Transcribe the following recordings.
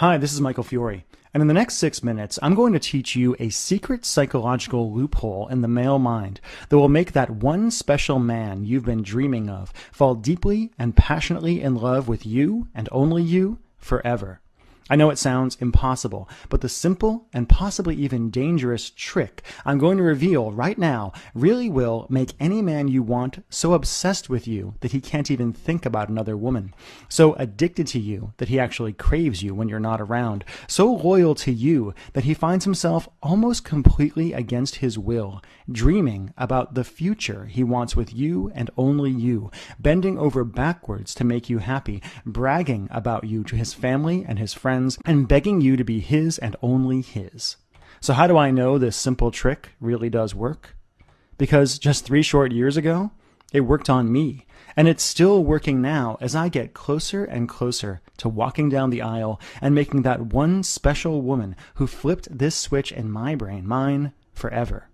Hi, this is Michael Fiore, and in the next 6 minutes, I'm going to teach you a secret psychological loophole in the male mind that will make that one special man you've been dreaming of fall deeply and passionately in love with you and only you forever. I know it sounds impossible, but the simple and possibly even dangerous trick I'm going to reveal right now really will make any man you want so obsessed with you that he can't even think about another woman, so addicted to you that he actually craves you when you're not around, so loyal to you that he finds himself almost completely against his will, dreaming about the future he wants with you and only you, bending over backwards to make you happy, bragging about you to his family and his friends, and begging you to be his and only his. So how do I know this simple trick really does work? Because just 3 short years ago, it worked on me, and it's still working now as I get closer and closer to walking down the aisle and making that one special woman who flipped this switch in my brain mine forever.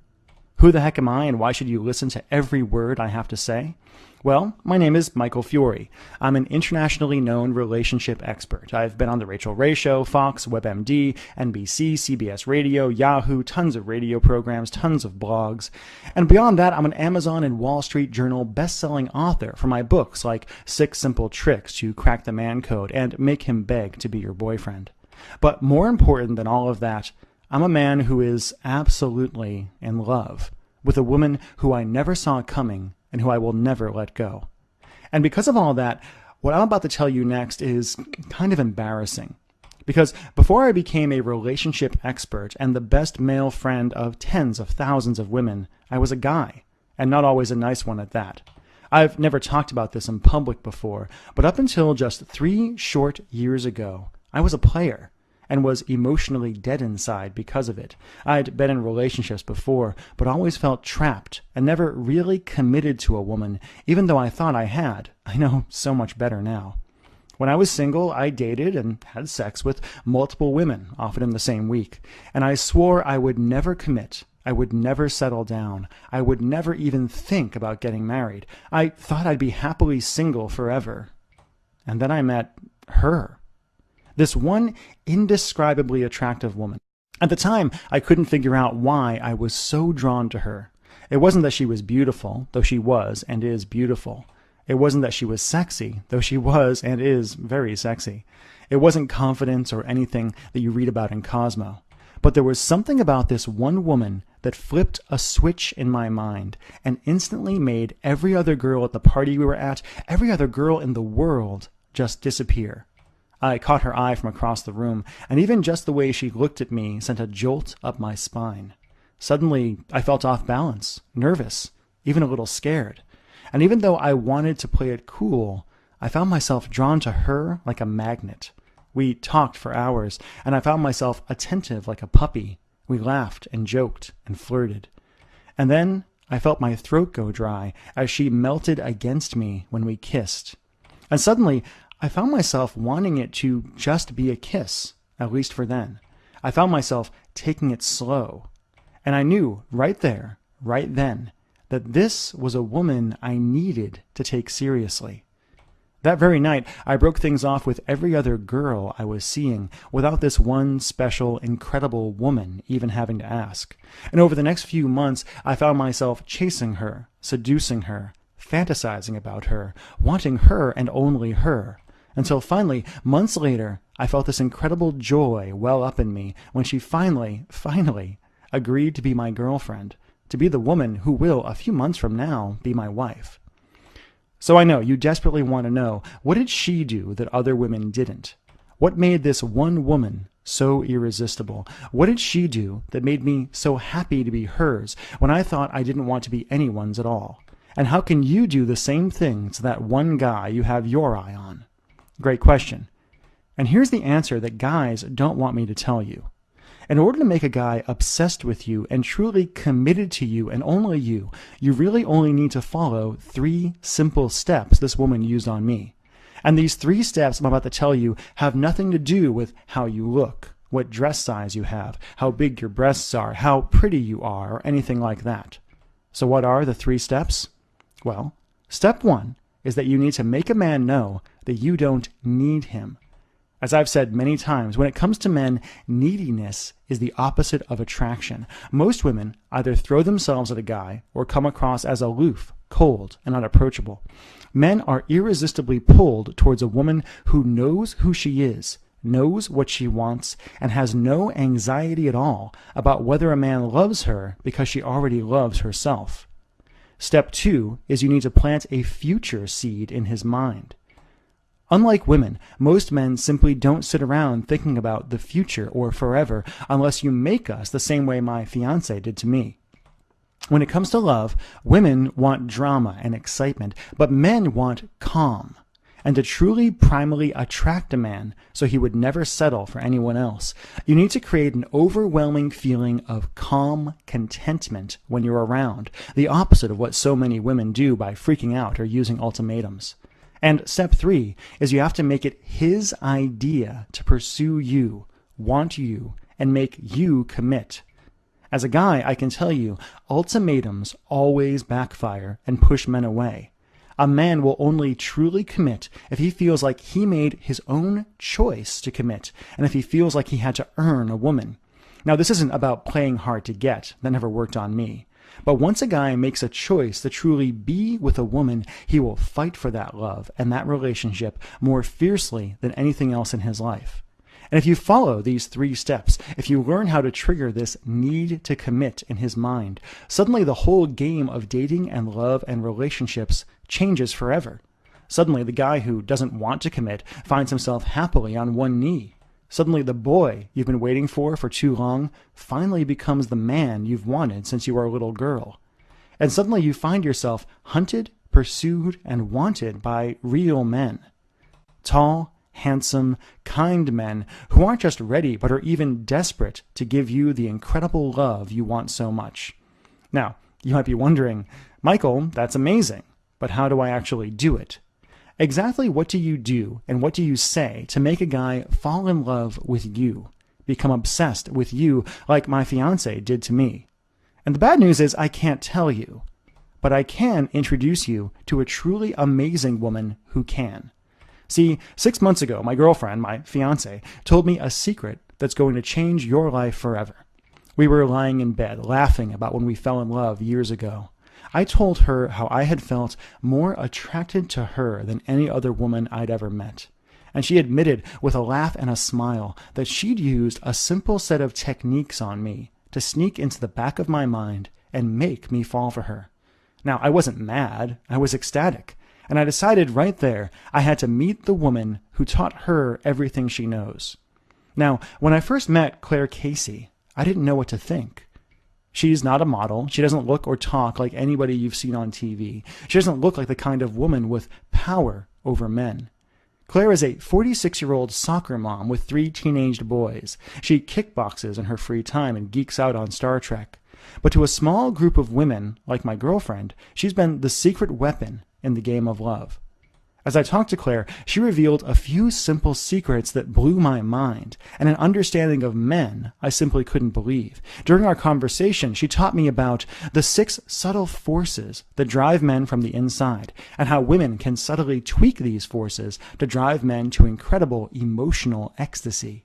Who the heck am I, and why should you listen to every word I have to say? Well, my name is Michael Fiore. I'm an internationally known relationship expert. I've been on The Rachel Ray Show, Fox, WebMD, NBC, CBS Radio, Yahoo, tons of radio programs, tons of blogs. And beyond that, I'm an Amazon and Wall Street Journal best-selling author for my books like 6 Simple Tricks to Crack the Man Code and Make Him Beg to Be Your Boyfriend. But more important than all of that, I'm a man who is absolutely in love with a woman who I never saw coming and who I will never let go. And because of all that, what I'm about to tell you next is kind of embarrassing. Because before I became a relationship expert and the best male friend of tens of thousands of women, I was a guy, and not always a nice one at that. I've never talked about this in public before, but up until just 3 short years ago, I was a player and was emotionally dead inside because of it. I'd been in relationships before, but always felt trapped and never really committed to a woman, even though I thought I had. I know so much better now. When I was single, I dated and had sex with multiple women, often in the same week, and I swore I would never commit. I would never settle down. I would never even think about getting married. I thought I'd be happily single forever. And then I met her. This one indescribably attractive woman. At the time, I couldn't figure out why I was so drawn to her. It wasn't that she was beautiful, though she was and is beautiful. It wasn't that she was sexy, though she was and is very sexy. It wasn't confidence or anything that you read about in Cosmo. But there was something about this one woman that flipped a switch in my mind and instantly made every other girl at the party we were at, every other girl in the world, just disappear. I caught her eye from across the room, and even just the way she looked at me sent a jolt up my spine. Suddenly, I felt off balance, nervous, even a little scared. And even though I wanted to play it cool, I found myself drawn to her like a magnet. We talked for hours, and I found myself attentive like a puppy. We laughed and joked and flirted. And then I felt my throat go dry as she melted against me when we kissed. And suddenly, I found myself wanting it to just be a kiss, at least for then. I found myself taking it slow. And I knew right there, right then, that this was a woman I needed to take seriously. That very night, I broke things off with every other girl I was seeing without this one special, incredible woman even having to ask. And over the next few months, I found myself chasing her, seducing her, fantasizing about her, wanting her and only her. Until finally, months later, I felt this incredible joy well up in me when she finally agreed to be my girlfriend, to be the woman who will, a few months from now, be my wife. So I know you desperately want to know, what did she do that other women didn't? What made this one woman so irresistible? What did she do that made me so happy to be hers when I thought I didn't want to be anyone's at all? And how can you do the same thing to that one guy you have your eye on? Great question. And here's the answer that guys don't want me to tell you. In order to make a guy obsessed with you and truly committed to you and only you really only need to follow 3 simple steps this woman used on me. And these 3 steps I'm about to tell you have nothing to do with how you look, what dress size you have, how big your breasts are, how pretty you are, or anything like that. So what are the 3 steps? Well, step 1 is that you need to make a man know that you don't need him. As I've said many times, when it comes to men, neediness is the opposite of attraction. Most women either throw themselves at a guy or come across as aloof, cold, and unapproachable. Men are irresistibly pulled towards a woman who knows who she is, knows what she wants, and has no anxiety at all about whether a man loves her because she already loves herself. Step 2 is you need to plant a future seed in his mind. Unlike women, most men simply don't sit around thinking about the future or forever unless you make us the same way my fiance did to me. When it comes to love, women want drama and excitement, but men want calm. And to truly primally attract a man so he would never settle for anyone else, you need to create an overwhelming feeling of calm contentment when you're around, the opposite of what so many women do by freaking out or using ultimatums. And step 3 is you have to make it his idea to pursue you, want you, and make you commit. As a guy, I can tell you, ultimatums always backfire and push men away. A man will only truly commit if he feels like he made his own choice to commit, and if he feels like he had to earn a woman. Now, this isn't about playing hard to get. That never worked on me. But once a guy makes a choice to truly be with a woman, he will fight for that love and that relationship more fiercely than anything else in his life. And if you follow these 3 steps, if you learn how to trigger this need to commit in his mind, suddenly the whole game of dating and love and relationships changes forever. Suddenly the guy who doesn't want to commit finds himself happily on one knee. Suddenly the boy you've been waiting for too long finally becomes the man you've wanted since you were a little girl. And suddenly you find yourself hunted, pursued, and wanted by real men. Tall, handsome, kind men who aren't just ready but are even desperate to give you the incredible love you want so much. Now, you might be wondering, Michael, that's amazing, but how do I actually do it? Exactly what do you do and what do you say to make a guy fall in love with you, become obsessed with you like my fiance did to me? And the bad news is I can't tell you, but I can introduce you to a truly amazing woman who can. See, 6 months ago, my girlfriend, my fiance, told me a secret that's going to change your life forever. We were lying in bed, laughing about when we fell in love years ago. I told her how I had felt more attracted to her than any other woman I'd ever met. And she admitted with a laugh and a smile that she'd used a simple set of techniques on me to sneak into the back of my mind and make me fall for her. Now, I wasn't mad, I was ecstatic. And I decided right there I had to meet the woman who taught her everything she knows. Now, when I first met Claire Casey, I didn't know what to think. She's not a model. She doesn't look or talk like anybody you've seen on TV. She doesn't look like the kind of woman with power over men. Claire is a 46-year-old soccer mom with 3 teenaged boys. She kickboxes in her free time and geeks out on Star Trek. But to a small group of women, like my girlfriend, she's been the secret weapon in the game of love. As I talked to Claire, she revealed a few simple secrets that blew my mind, and an understanding of men I simply couldn't believe. During our conversation, she taught me about the 6 subtle forces that drive men from the inside, and how women can subtly tweak these forces to drive men to incredible emotional ecstasy.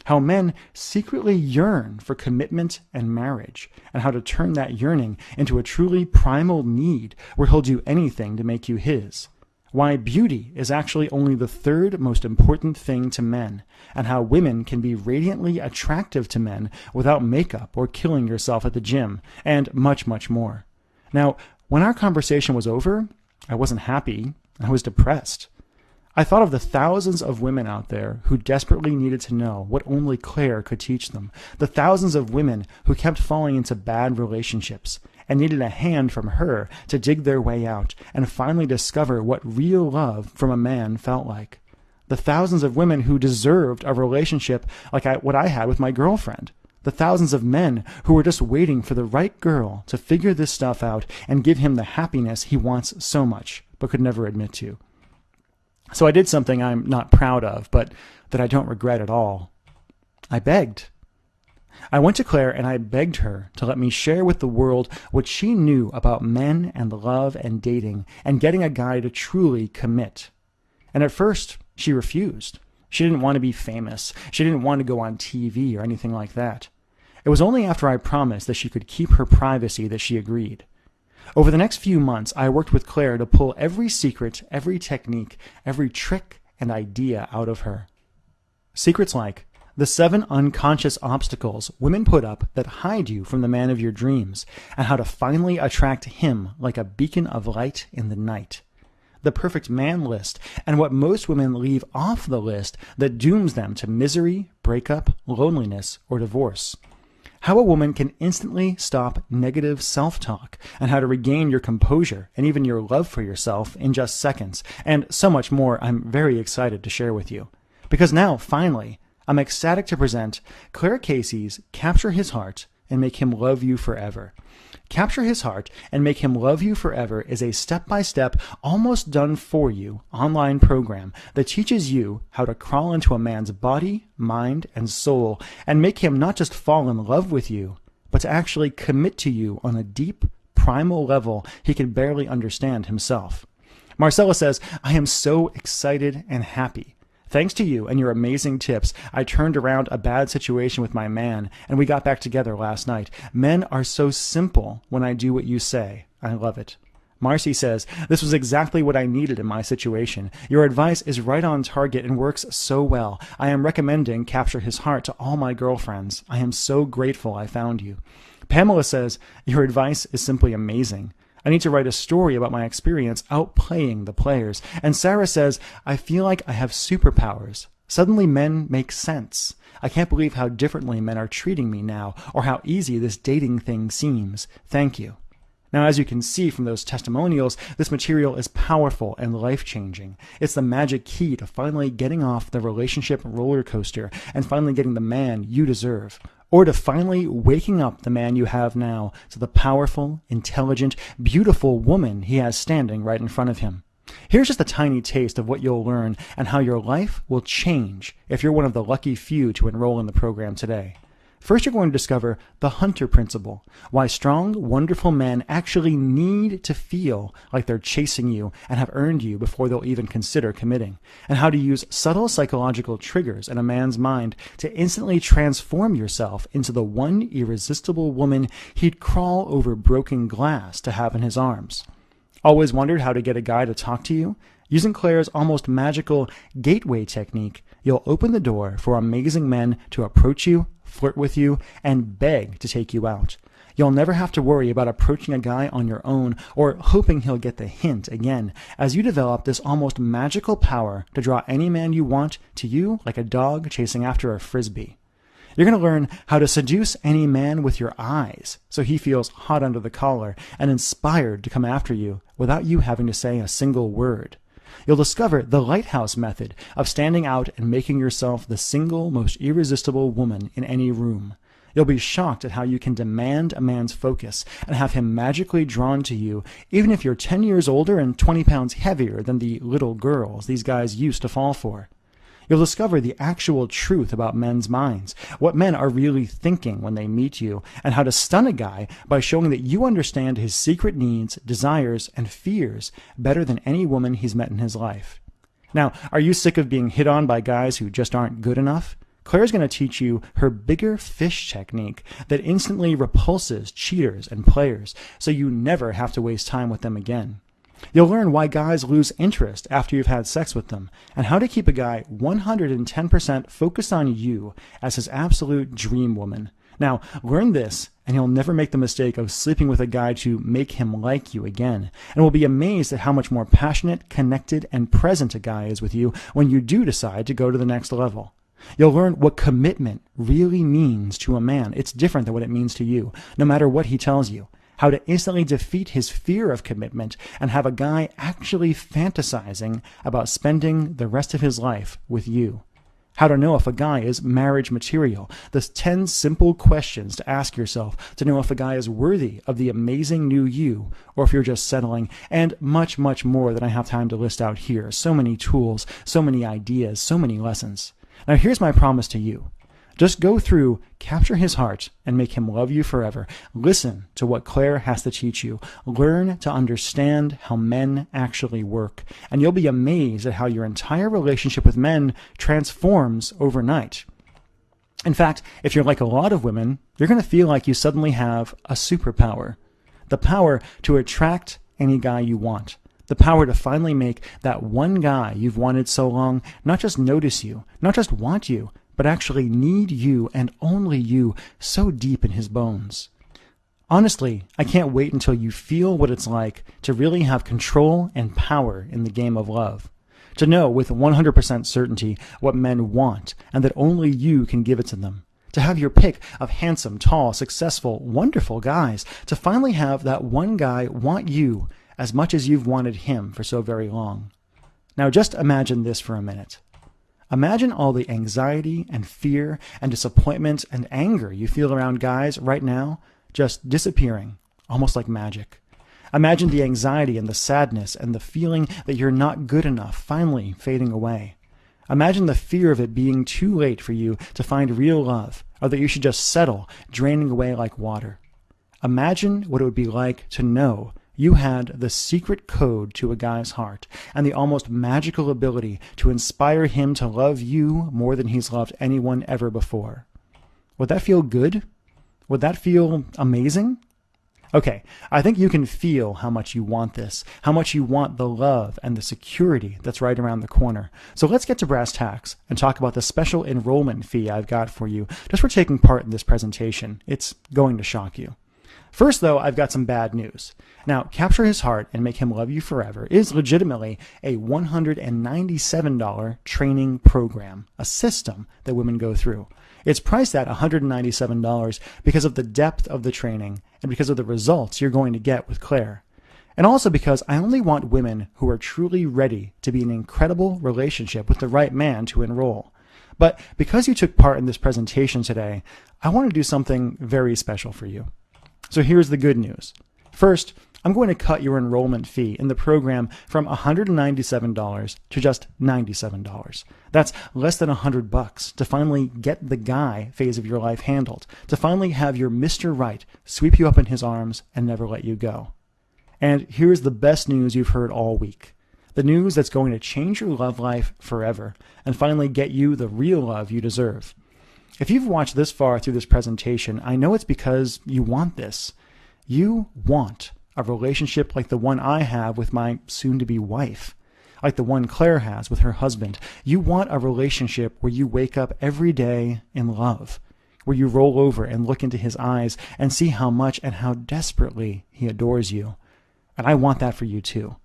How men secretly yearn for commitment and marriage, and how to turn that yearning into a truly primal need where he'll do anything to make you his. Why beauty is actually only the 3rd most important thing to men, and how women can be radiantly attractive to men without makeup or killing yourself at the gym, and much, much more. Now, when our conversation was over, I wasn't happy. I was depressed. I thought of the thousands of women out there who desperately needed to know what only Claire could teach them, the thousands of women who kept falling into bad relationships and needed a hand from her to dig their way out and finally discover what real love from a man felt like. The thousands of women who deserved a relationship like what I had with my girlfriend. The thousands of men who were just waiting for the right girl to figure this stuff out and give him the happiness he wants so much but could never admit to. So I did something I'm not proud of, but that I don't regret at all. I begged. I went to Claire and I begged her to let me share with the world what she knew about men and love and dating and getting a guy to truly commit. And at first, she refused. She didn't want to be famous. She didn't want to go on TV or anything like that. It was only after I promised that she could keep her privacy that she agreed. Over the next few months, I worked with Claire to pull every secret, every technique, every trick and idea out of her. Secrets like the 7 unconscious obstacles women put up that hide you from the man of your dreams, and how to finally attract him like a beacon of light in the night. The perfect man list, and what most women leave off the list that dooms them to misery, breakup, loneliness, or divorce. How a woman can instantly stop negative self-talk, and how to regain your composure and even your love for yourself in just seconds, and so much more I'm very excited to share with you. Because now, finally, I'm ecstatic to present Claire Casey's Capture His Heart and Make Him Love You Forever. Capture His Heart and Make Him Love You Forever is a step-by-step, almost done-for-you online program that teaches you how to crawl into a man's body, mind, and soul and make him not just fall in love with you, but to actually commit to you on a deep, primal level he can barely understand himself. Marcella says, I am so excited and happy. Thanks to you and your amazing tips, I turned around a bad situation with my man, and we got back together last night. Men are so simple when I do what you say. I love it. Marcy says, this was exactly what I needed in my situation. Your advice is right on target and works so well. I am recommending Capture His Heart to all my girlfriends. I am so grateful I found you. Pamela says, your advice is simply amazing. I need to write a story about my experience outplaying the players. And Sarah says, I feel like I have superpowers. Suddenly men make sense. I can't believe how differently men are treating me now, or how easy this dating thing seems. Thank you. Now, as you can see from those testimonials, this material is powerful and life-changing. It's the magic key to finally getting off the relationship roller coaster and finally getting the man you deserve. Or to finally waking up the man you have now to the powerful, intelligent, beautiful woman he has standing right in front of him. Here's just a tiny taste of what you'll learn and how your life will change if you're one of the lucky few to enroll in the program today. First, you're going to discover the hunter principle, why strong, wonderful men actually need to feel like they're chasing you and have earned you before they'll even consider committing, and how to use subtle psychological triggers in a man's mind to instantly transform yourself into the one irresistible woman he'd crawl over broken glass to have in his arms. Always wondered how to get a guy to talk to you? Using Claire's almost magical gateway technique, you'll open the door for amazing men to approach you, flirt with you, and beg to take you out. You'll never have to worry about approaching a guy on your own or hoping he'll get the hint again, as you develop this almost magical power to draw any man you want to you like a dog chasing after a frisbee. You're going to learn how to seduce any man with your eyes so he feels hot under the collar and inspired to come after you without you having to say a single word. You'll discover the lighthouse method of standing out and making yourself the single most irresistible woman in any room. You'll be shocked at how you can demand a man's focus and have him magically drawn to you, even if you're 10 years older and 20 pounds heavier than the little girls these guys used to fall for. You'll discover the actual truth about men's minds, what men are really thinking when they meet you, and how to stun a guy by showing that you understand his secret needs, desires, and fears better than any woman he's met in his life. Now, are you sick of being hit on by guys who just aren't good enough? Claire's going to teach you her bigger fish technique that instantly repulses cheaters and players, so you never have to waste time with them again. You'll learn why guys lose interest after you've had sex with them, and how to keep a guy 110% focused on you as his absolute dream woman. Now, learn this, and you'll never make the mistake of sleeping with a guy to make him like you again, and will be amazed at how much more passionate, connected, and present a guy is with you when you do decide to go to the next level. You'll learn what commitment really means to a man. It's different than what it means to you, no matter what he tells you. How to instantly defeat his fear of commitment and have a guy actually fantasizing about spending the rest of his life with you. How to know if a guy is marriage material. The 10 simple questions to ask yourself to know if a guy is worthy of the amazing new you, or if you're just settling, and much, much more than I have time to list out here. So many tools, so many ideas, so many lessons. Now here's my promise to you. Just go through, capture his heart, and make him love you forever. Listen to what Claire has to teach you. Learn to understand how men actually work. And you'll be amazed at how your entire relationship with men transforms overnight. In fact, if you're like a lot of women, you're going to feel like you suddenly have a superpower. The power to attract any guy you want. The power to finally make that one guy you've wanted so long not just notice you, not just want you, but actually need you and only you so deep in his bones. Honestly, I can't wait until you feel what it's like to really have control and power in the game of love. To know with 100% certainty what men want and that only you can give it to them. To have your pick of handsome, tall, successful, wonderful guys. To finally have that one guy want you as much as you've wanted him for so very long. Now just imagine this for a minute. Imagine all the anxiety and fear and disappointment and anger you feel around guys right now just disappearing, almost like magic. Imagine the anxiety and the sadness and the feeling that you're not good enough finally fading away. Imagine the fear of it being too late for you to find real love, or that you should just settle, draining away like water. Imagine what it would be like to know you had the secret code to a guy's heart and the almost magical ability to inspire him to love you more than he's loved anyone ever before. Would that feel good? Would that feel amazing? Okay, I think you can feel how much you want this, how much you want the love and the security that's right around the corner. So let's get to brass tacks and talk about the special enrollment fee I've got for you just for taking part in this presentation. It's going to shock you. First, though, I've got some bad news. Now, Capture His Heart and Make Him Love You Forever is legitimately a $197 training program, a system that women go through. It's priced at $197 because of the depth of the training and because of the results you're going to get with Claire. And also because I only want women who are truly ready to be in an incredible relationship with the right man to enroll. But because you took part in this presentation today, I want to do something very special for you. So here's the good news. First, I'm going to cut your enrollment fee in the program from $197 to just $97. That's less than $100 to finally get the guy phase of your life handled, to finally have your Mr. Right sweep you up in his arms and never let you go. And here's the best news you've heard all week. The news that's going to change your love life forever and finally get you the real love you deserve. If you've watched this far through this presentation, I know it's because you want this. You want a relationship like the one I have with my soon-to-be wife, like the one Claire has with her husband. You want a relationship where you wake up every day in love, where you roll over and look into his eyes and see how much and how desperately he adores you. And I want that for you too.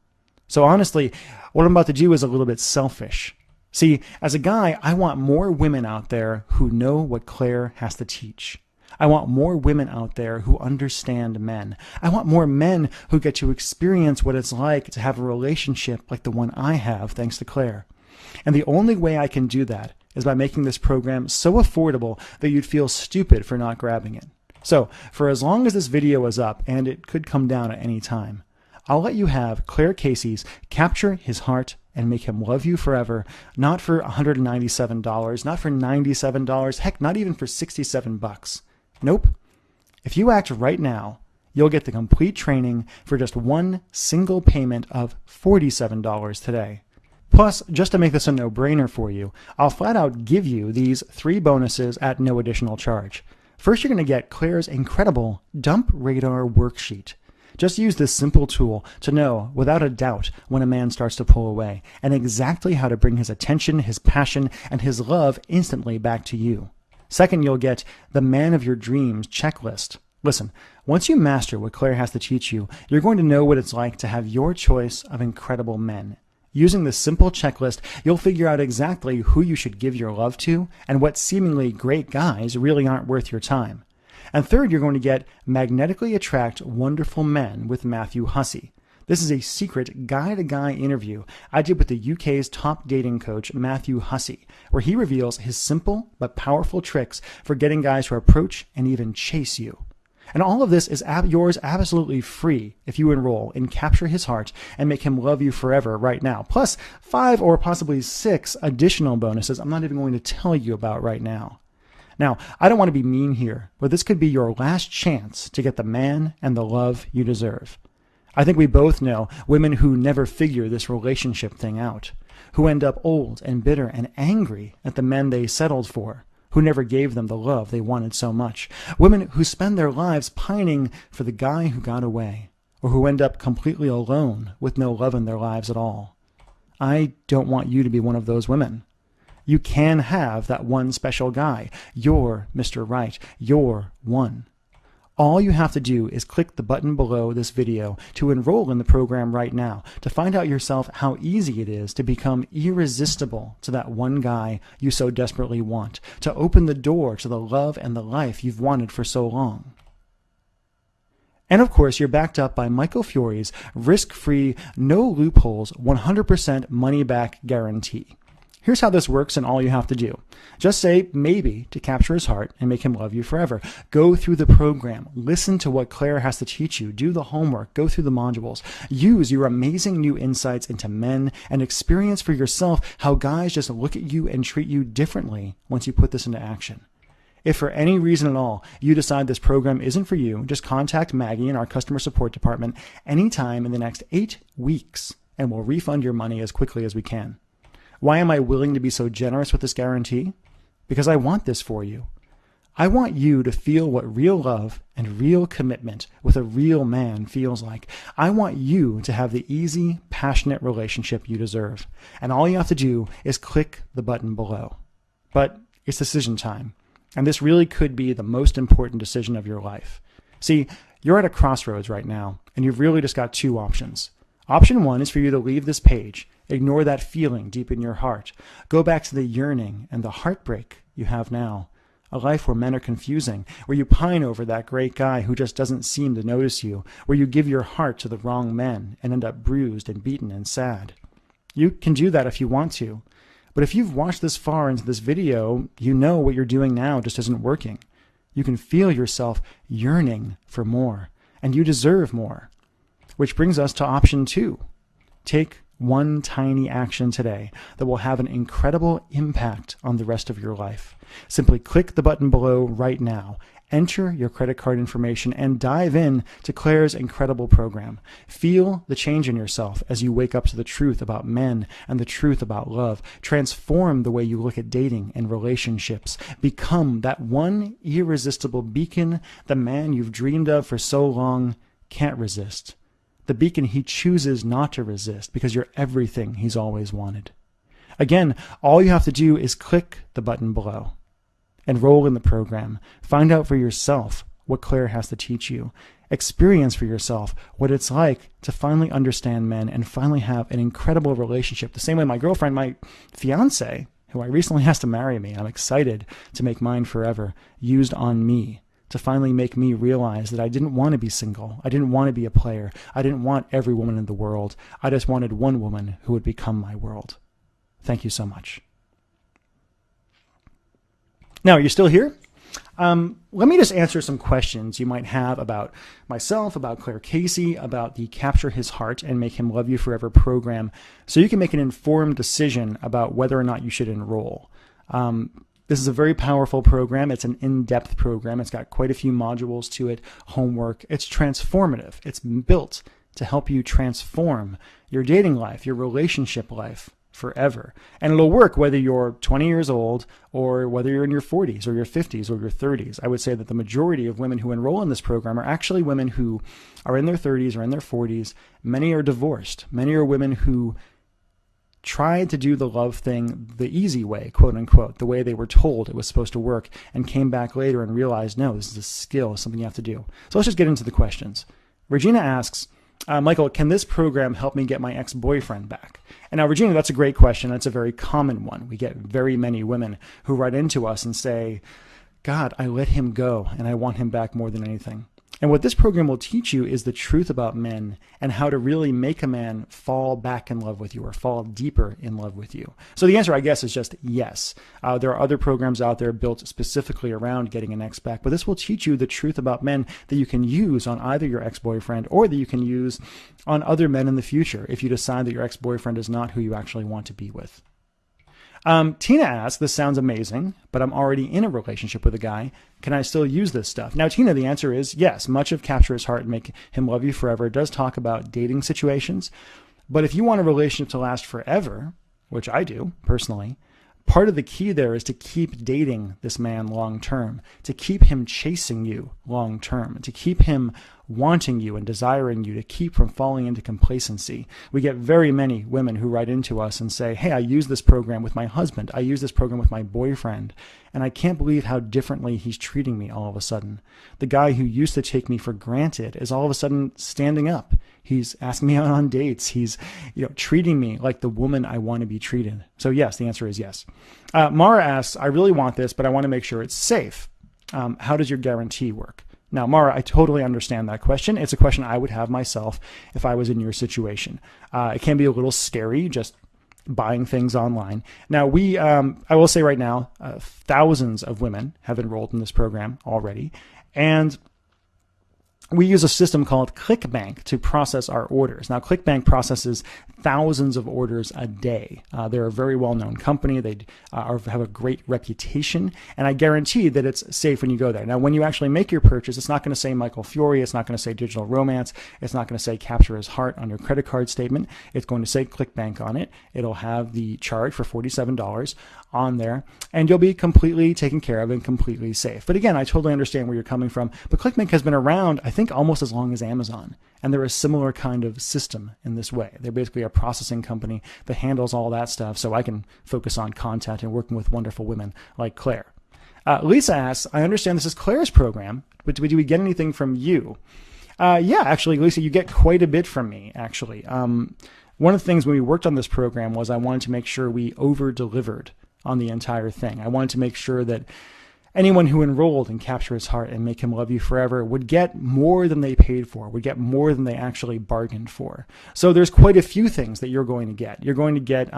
So honestly, what I'm about to do is a little bit selfish. See, as a guy, I want more women out there who know what Claire has to teach. I want more women out there who understand men. I want more men who get to experience what it's like to have a relationship like the one I have, thanks to Claire. And the only way I can do that is by making this program so affordable that you'd feel stupid for not grabbing it. So, for as long as this video is up, and it could come down at any time, I'll let you have Claire Casey's Capture His Heart and Make Him Love You Forever, not for $197, not for $97, heck, not even for $67. Nope. If you act right now, you'll get the complete training for just one single payment of $47 today. Plus, just to make this a no-brainer for you, I'll flat out give you these 3 bonuses at no additional charge. First, you're going to get Claire's incredible Dump Radar worksheet. Just use this simple tool to know, without a doubt, when a man starts to pull away, and exactly how to bring his attention, his passion, and his love instantly back to you. Second, you'll get the Man of Your Dreams checklist. Listen, once you master what Claire has to teach you, you're going to know what it's like to have your choice of incredible men. Using this simple checklist, you'll figure out exactly who you should give your love to and what seemingly great guys really aren't worth your time. And third, you're going to get Magnetically Attract Wonderful Men with Matthew Hussey. This is a secret guy-to-guy interview I did with the UK's top dating coach, Matthew Hussey, where he reveals his simple but powerful tricks for getting guys to approach and even chase you. And all of this is yours absolutely free if you enroll in Capture His Heart and Make Him Love You Forever right now, plus 5 or possibly 6 additional bonuses I'm not even going to tell you about right now. Now, I don't want to be mean here, but this could be your last chance to get the man and the love you deserve. I think we both know women who never figure this relationship thing out, who end up old and bitter and angry at the men they settled for, who never gave them the love they wanted so much, women who spend their lives pining for the guy who got away, or who end up completely alone with no love in their lives at all. I don't want you to be one of those women. You can have that one special guy. You're Mr. Right. You're one. All you have to do is click the button below this video to enroll in the program right now, to find out yourself how easy it is to become irresistible to that one guy you so desperately want, to open the door to the love and the life you've wanted for so long. And of course, you're backed up by Michael Fiore's risk-free, no loopholes, 100% money-back guarantee. Here's how this works and all you have to do. Just say maybe to capture his heart and make him love you forever. Go through the program. Listen to what Claire has to teach you. Do the homework. Go through the modules. Use your amazing new insights into men and experience for yourself how guys just look at you and treat you differently once you put this into action. If for any reason at all you decide this program isn't for you, just contact Maggie in our customer support department anytime in the next 8 weeks and we'll refund your money as quickly as we can. Why am I willing to be so generous with this guarantee? Because I want this for you. I want you to feel what real love and real commitment with a real man feels like. I want you to have the easy, passionate relationship you deserve. And all you have to do is click the button below. But it's decision time. And this really could be the most important decision of your life. See, you're at a crossroads right now, and you've really just got 2 options. Option 1 is for you to leave this page. Ignore that feeling deep in your heart. Go back to the yearning and the heartbreak you have now. A life where men are confusing, where you pine over that great guy who just doesn't seem to notice you, where you give your heart to the wrong men and end up bruised and beaten and sad. You can do that if you want to. But if you've watched this far into this video, you know what you're doing now just isn't working. You can feel yourself yearning for more, and you deserve more. Which brings us to option 2. Take one tiny action today that will have an incredible impact on the rest of your life. Simply click the button below right now, enter your credit card information, and dive in to Claire's incredible program. Feel the change in yourself as you wake up to the truth about men and the truth about love. Transform the way you look at dating and relationships. Become that one irresistible beacon the man you've dreamed of for so long can't resist. The beacon he chooses not to resist because you're everything he's always wanted. Again, all you have to do is click the button below. Enroll in the program. Find out for yourself what Claire has to teach you. Experience for yourself what it's like to finally understand men and finally have an incredible relationship. The same way my girlfriend, my fiance, who I recently asked to marry me, I'm excited to make mine forever, used on me. To finally make me realize that I didn't want to be single. I didn't want to be a player. I didn't want every woman in the world. I just wanted one woman who would become my world. Thank you so much. Now, are you still here? Let me just answer some questions you might have about myself, about Claire Casey, about the Capture His Heart and Make Him Love You Forever program, so you can make an informed decision about whether or not you should enroll. This is a very powerful program. It's an in-depth program. It's got quite a few modules to it, homework. It's transformative. It's built to help you transform your dating life, your relationship life forever. And it'll work whether you're 20 years old or whether you're in your 40s or your 50s or your 30s. I would say that the majority of women who enroll in this program are actually women who are in their 30s or in their 40s. Many are divorced. Many are women who tried to do the love thing the easy way, quote unquote, the way they were told it was supposed to work, and came back later and realized, no, this is a skill, something you have to do. So let's just get into the questions. Regina asks, Michael, can this program help me get my ex-boyfriend back? And now, Regina, that's a great question. That's a very common one. We get very many women who write into us and say, God, I let him go and I want him back more than anything. And what this program will teach you is the truth about men and how to really make a man fall back in love with you or fall deeper in love with you. So the answer, I guess, is just yes. There are other programs out there built specifically around getting an ex back, but this will teach you the truth about men that you can use on either your ex-boyfriend or that you can use on other men in the future if you decide that your ex-boyfriend is not who you actually want to be with. Tina asks, this sounds amazing, but I'm already in a relationship with a guy. Can I still use this stuff? Now, Tina, the answer is yes. Much of Capture His Heart and Make Him Love You Forever does talk about dating situations. But if you want a relationship to last forever, which I do personally, part of the key there is to keep dating this man long term, to keep him chasing you long term, to keep him wanting you and desiring you, to keep from falling into complacency. We get very many women who write into us and say, hey, I use this program with my husband. I use this program with my boyfriend, and I can't believe how differently he's treating me all of a sudden. The guy who used to take me for granted is all of a sudden standing up. He's asking me out on dates. He's, treating me like the woman I want to be treated. So yes, the answer is yes. Mara asks, I really want this, but I want to make sure it's safe. How does your guarantee work? Now, Mara, I totally understand that question. It's a question I would have myself if I was in your situation. It can be a little scary just buying things online. Now, I will say right now, thousands of women have enrolled in this program already. And we use a system called ClickBank to process our orders. Now, ClickBank processes thousands of orders a day. They're a very well-known company. They have a great reputation, and I guarantee that it's safe when you go there. Now, when you actually make your purchase, it's not going to say Michael Fiore. It's not going to say Digital Romance. It's not going to say Capture His Heart on your credit card statement. It's going to say ClickBank on it. It'll have the charge for $47 on there, and you'll be completely taken care of and completely safe. But again, I totally understand where you're coming from. But ClickBank has been around, I think, almost as long as Amazon. And they're a similar kind of system in this way. They're basically a processing company that handles all that stuff, so I can focus on content and working with wonderful women like Claire. Lisa asks, I understand this is Claire's program, but do we get anything from you? Yeah, actually, Lisa, you get quite a bit from me, actually. One of the things when we worked on this program was I wanted to make sure we over-delivered on the entire thing. I wanted to make sure that anyone who enrolled in Capture His Heart and Make Him Love You Forever would get more than they paid for, would get more than they actually bargained for. So there's quite a few things that you're going to get. You're going to get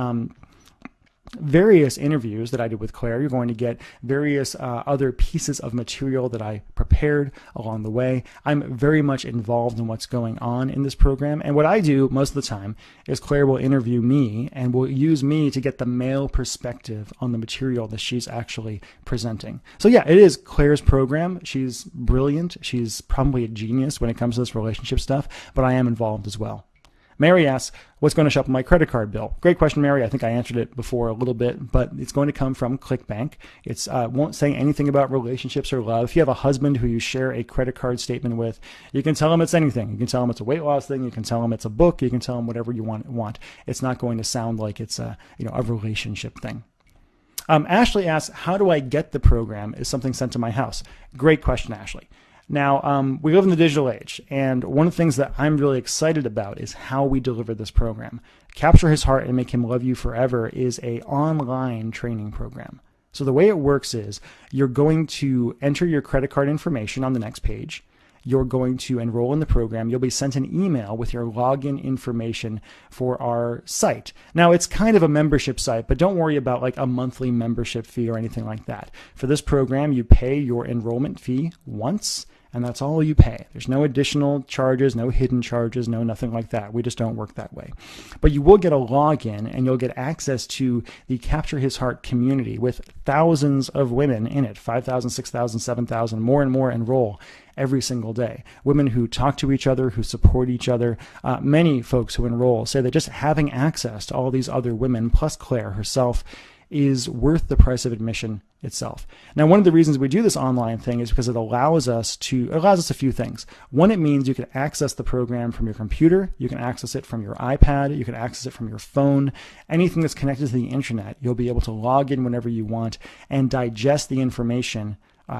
various interviews that I did with Claire. You're going to get various other pieces of material that I prepared along the way. I'm very much involved in what's going on in this program. And what I do most of the time is Claire will interview me and will use me to get the male perspective on the material that she's actually presenting. So yeah, it is Claire's program. She's brilliant. She's probably a genius when it comes to this relationship stuff, but I am involved as well. Mary asks, what's going to show up in my credit card bill? Great question, Mary. I think I answered it before a little bit, but it's going to come from ClickBank. It won't say anything about relationships or love. If you have a husband who you share a credit card statement with, you can tell him it's anything. You can tell him it's a weight loss thing. You can tell him it's a book. You can tell him whatever you want. It's not going to sound like it's a relationship thing. Ashley asks, how do I get the program? Is something sent to my house? Great question, Ashley. Now, we live in the digital age, and one of the things that I'm really excited about is how we deliver this program. Capture His Heart and Make Him Love You Forever is an online training program. So the way it works is you're going to enter your credit card information on the next page. You're going to enroll in the program. You'll be sent an email with your login information for our site. Now, it's kind of a membership site, but don't worry about like a monthly membership fee or anything like that. For this program, you pay your enrollment fee once, and that's all you pay. There's no additional charges, no hidden charges, no nothing like that. We just don't work that way. But you will get a login, and you'll get access to the Capture His Heart community with thousands of women in it, 5,000, 6,000, 7,000, more and more enroll every single day. Women who talk to each other, who support each other. Many folks who enroll say that just having access to all these other women, plus Claire herself, is worth the price of admission itself. Now, one of the reasons we do this online thing is because it allows us a few things. One, it means you can access the program from your computer, you can access it from your iPad, you can access it from your phone, anything that's connected to the internet. You'll be able to log in whenever you want and digest the information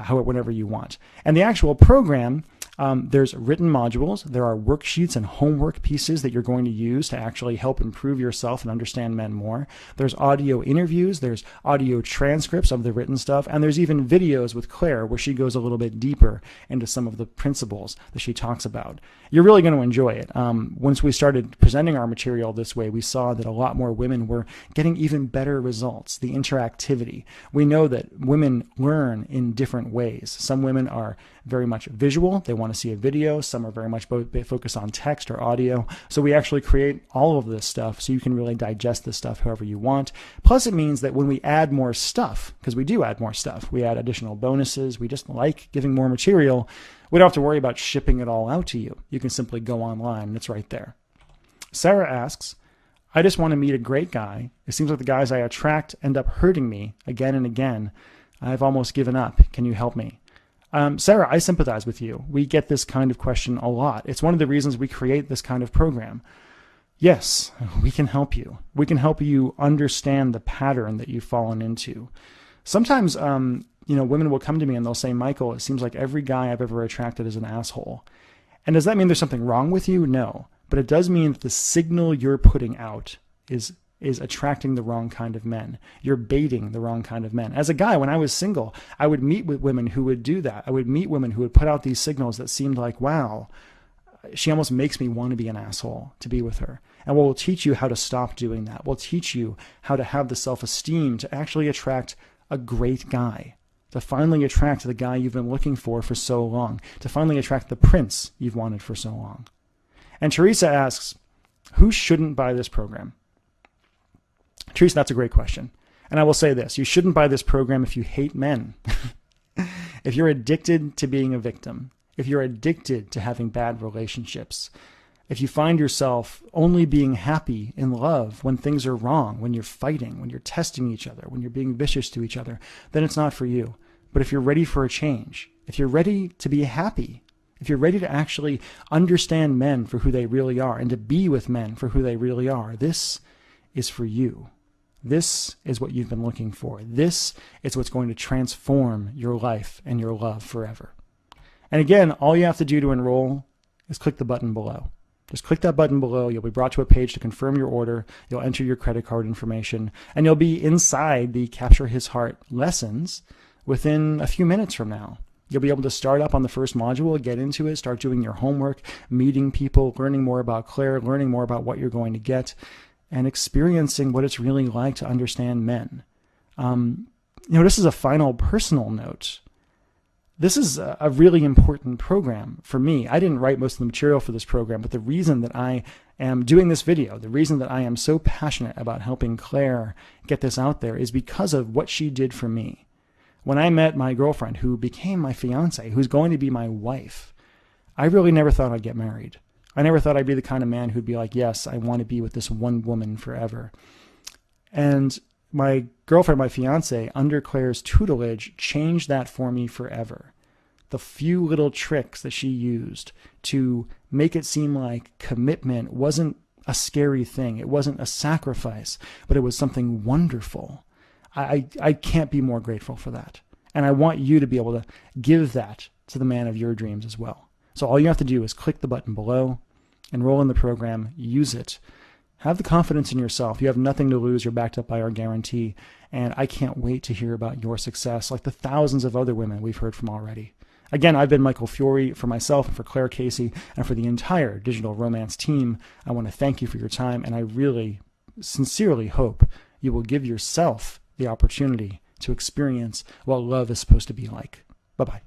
whenever you want. And the actual program, there's written modules, there are worksheets and homework pieces that you're going to use to actually help improve yourself and understand men more. There's audio interviews, there's audio transcripts of the written stuff, and there's even videos with Claire where she goes a little bit deeper into some of the principles that she talks about. You're really going to enjoy it. Once we started presenting our material this way, we saw that a lot more women were getting even better results, the interactivity. We know that women learn in different ways. Some women are very much visual. They want want to see a video. Some are very much focused on text or audio. So we actually create all of this stuff so you can really digest this stuff however you want. Plus it means that when we add more stuff, because we do add more stuff, we add additional bonuses, we just like giving more material, we don't have to worry about shipping it all out to you. You can simply go online and it's right there. Sarah asks, I just want to meet a great guy. It seems like the guys I attract end up hurting me again and again. I've almost given up. Can you help me? Sarah, I sympathize with you. We get this kind of question a lot. It's one of the reasons we create this kind of program. Yes, we can help you. We can help you understand the pattern that you've fallen into. Sometimes, women will come to me and they'll say, Michael, it seems like every guy I've ever attracted is an asshole. And does that mean there's something wrong with you? No. But it does mean that the signal you're putting out is attracting the wrong kind of men. You're baiting the wrong kind of men. As a guy, when I was single, I would meet with women who would do that. I would meet women who would put out these signals that seemed like, wow, she almost makes me want to be an asshole to be with her. And we'll teach you how to stop doing that. We'll teach you how to have the self-esteem to actually attract a great guy, to finally attract the guy you've been looking for so long, to finally attract the prince you've wanted for so long. And Teresa asks, who shouldn't buy this program? Teresa, that's a great question. And I will say this, you shouldn't buy this program if you hate men. If you're addicted to being a victim, if you're addicted to having bad relationships, if you find yourself only being happy in love when things are wrong, when you're fighting, when you're testing each other, when you're being vicious to each other, then it's not for you. But if you're ready for a change, if you're ready to be happy, if you're ready to actually understand men for who they really are and to be with men for who they really are, this is for you. This is what you've been looking for. This is what's going to transform your life and your love forever. And again, all you have to do to enroll is click the button below. Just click that button below. You'll be brought to a page to confirm your order. You'll enter your credit card information, and you'll be inside the Capture His Heart lessons within a few minutes from now. You'll be able to start up on the first module, get into it, start doing your homework, meeting people, learning more about Claire, learning more about what you're going to get, and experiencing what it's really like to understand men. This is a final personal note. This is a really important program for me. I didn't write most of the material for this program, but the reason that I am doing this video, the reason that I am so passionate about helping Claire get this out there is because of what she did for me. When I met my girlfriend, who became my fiance, who's going to be my wife, I really never thought I'd get married. I never thought I'd be the kind of man who'd be like, yes, I want to be with this one woman forever. And my girlfriend, my fiance, under Claire's tutelage, changed that for me forever. The few little tricks that she used to make it seem like commitment wasn't a scary thing. It wasn't a sacrifice, but it was something wonderful. I can't be more grateful for that. And I want you to be able to give that to the man of your dreams as well. So all you have to do is click the button below, enroll in the program, use it. Have the confidence in yourself. You have nothing to lose. You're backed up by our guarantee. And I can't wait to hear about your success, like the thousands of other women we've heard from already. Again, I've been Michael Fiore. For myself and for Claire Casey and for the entire Digital Romance team, I want to thank you for your time. And I really, sincerely hope you will give yourself the opportunity to experience what love is supposed to be like. Bye-bye.